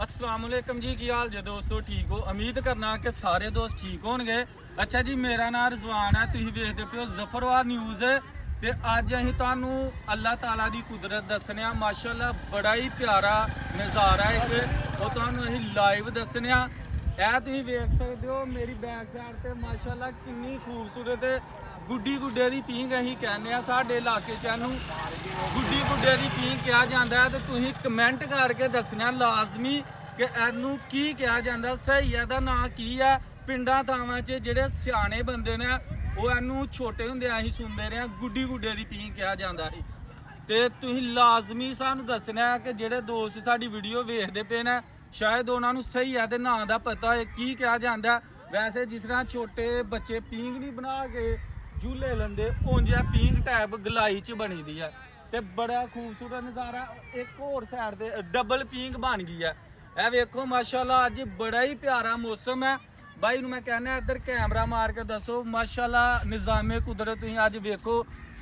अस्सलाम वालेकुम जी, की हाल जे दोस्तों? ठीक हो? उम्मीद करना कि सारे दोस्त ठीक होणगे। अच्छा जी, मेरा नाम रिजवान है, तुसीं देखदे पियो जफरवार न्यूज़। ते अज असीं तुहानूं अल्लाह ताला दी कुदरत दस्सने आ। माशाअल्लाह बड़ा ही प्यारा नज़ारा एक ओह तुहानूं असीं लाइव दस्सने आ। ਇਹ ਤੁਸੀਂ ਵੇਖ ਸਕਦੇ ਹੋ ਮੇਰੀ ਬੈਕ ਸਾਈਡ ਤੇ ਮਾਸ਼ਾਅੱਲਾ ਕਿੰਨੀ ਖੂਬਸੂਰਤ ਗੁੱਡੀ ਗੁੱਡੇ ਦੀ ਪੀਂਘ ਅਸੀਂ ਕਹਿੰਦੇ ਆ ਸਾਡੇ ਇਲਾਕੇ 'ਚ ਇਹਨੂੰ ਗੁੱਡੀ ਗੁੱਡੇ ਦੀ ਪੀਂਘ ਕਿਹਾ ਜਾਂਦਾ ਹੈ। ਤੇ ਤੁਸੀਂ ਕਮੈਂਟ ਕਰਕੇ ਦੱਸਣਾ ਲਾਜ਼ਮੀ ਕਿ ਇਹਨੂੰ ਕੀ ਕਿਹਾ ਜਾਂਦਾ, ਸਹੀ ਇਹਦਾ ਨਾਂ ਕੀ ਹੈ। ਪਿੰਡਾਂ ਥਾਵਾਂ 'ਚ ਜਿਹੜੇ ਸਿਆਣੇ ਬੰਦੇ ਨੇ ਉਹ ਇਹਨੂੰ ਛੋਟੇ ਹੁੰਦੇ ਅਸੀਂ ਸੁਣਦੇ ਰਹੇ, ਗੁੱਡੀ ਗੁੱਡੇ ਦੀ ਪੀਂਘ ਕਿਹਾ ਜਾਂਦਾ ਸੀ। ਤੇ ਤੁਸੀਂ ਲਾਜ਼ਮੀ ਸਾਨੂੰ ਦੱਸਣਾ ਕਿ ਜਿਹੜੇ ਦੋਸਤ ਸਾਡੀ ਵੀਡੀਓ ਵੇਖਦੇ ਪਏ ਨੇ ਸ਼ਾਇਦ ਉਹਨਾਂ ਨੂੰ ਸਹੀ ਇਹਦੇ ਨਾਂ ਦਾ ਪਤਾ ਹੈ ਕੀ ਕਿਹਾ ਜਾਂਦਾ। ਵੈਸੇ ਜਿਸ ਤਰ੍ਹਾਂ ਛੋਟੇ ਬੱਚੇ ਪੀਂਘ ਨਹੀਂ ਬਣਾ ਕੇ ਝੂਲੇ ਲੈਂਦੇ, ਉਂਝ ਇਹ ਪੀਂਘ ਟਾਈਪ ਗਲਾਈ 'ਚ ਬਣੀ ਦੀ ਹੈ ਤੇ ਬੜਾ ਖੂਬਸੂਰਤ ਨਜ਼ਾਰਾ। ਇੱਕ ਹੋਰ ਸਾਈਡ ਤੇ ਡਬਲ ਪੀਂਘ ਬਣ ਗਈ ਹੈ। ਇਹ ਵੇਖੋ ਮਾਸ਼ਾਅੱਲਾ ਅੱਜ ਬੜਾ ਹੀ ਪਿਆਰਾ ਮੌਸਮ ਹੈ। ਬਾਈ ਨੂੰ ਮੈਂ ਕਹਿੰਦਾ ਇੱਧਰ ਕੈਮਰਾ ਮਾਰ ਕੇ ਦੱਸੋ ਮਾਸ਼ਾਅੱਲਾ ਨਿਜ਼ਾਮੇ ਕੁਦਰਤ ਤੁਸੀਂ ਅੱਜ ਵੇਖੋ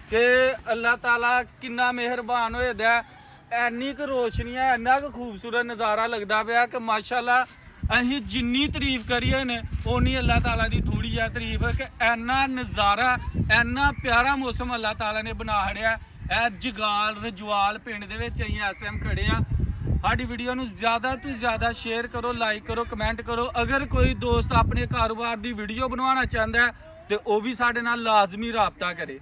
ਕਿ ਅੱਲਾਹ ਤਾਲਾ ਕਿੰਨਾ ਮਿਹਰਬਾਨ ਹੋਇਆ ਦਾ। ਇੰਨੀ ਕੁ ਰੋਸ਼ਨੀ ਹੈ, ਇੰਨਾ ਕੁ ਖੂਬਸੂਰਤ ਨਜ਼ਾਰਾ ਲੱਗਦਾ ਪਿਆ ਕਿ ਮਾਸ਼ਾਅੱਲਾ ਅਸੀਂ ਜਿੰਨੀ ਤਾਰੀਫ ਕਰੀਏ ਨੇ ਉਨੀ ਅੱਲਾਹ ਤਾਲਾ ਦੀ ਥੋੜੀ ਜਿਹੀ ਤਾਰੀਫ ਹੈ ਕਿ ਇੰਨਾ ਨਜ਼ਾਰਾ ਇੰਨਾ ਪਿਆਰਾ ਮੌਸਮ ਅੱਲਾਹ ਤਾਲਾ ਨੇ ਬਣਾ ਛੜਿਆ। ਇਹ ਜਗਾਲ ਰਜਵਾਲ ਪਿੰਡ ਦੇ ਵਿੱਚ ਅਸੀਂ ਇਸ ਟਾਈਮ ਖੜੇ ਆ। ਸਾਡੀ ਵੀਡੀਓ ਨੂੰ ਜ਼ਿਆਦਾ ਤੋਂ ਜ਼ਿਆਦਾ ਸ਼ੇਅਰ ਕਰੋ, ਲਾਈਕ ਕਰੋ, ਕਮੈਂਟ ਕਰੋ। ਅਗਰ ਕੋਈ ਦੋਸਤ ਆਪਣੇ ਕਾਰੋਬਾਰ ਦੀ ਵੀਡੀਓ ਬਣਵਾਉਣਾ ਚਾਹੁੰਦਾ ਹੈ ਤੇ ਉਹ ਵੀ ਸਾਡੇ ਨਾਲ ਲਾਜ਼ਮੀ ਰਾਬਤਾ ਕਰੇ।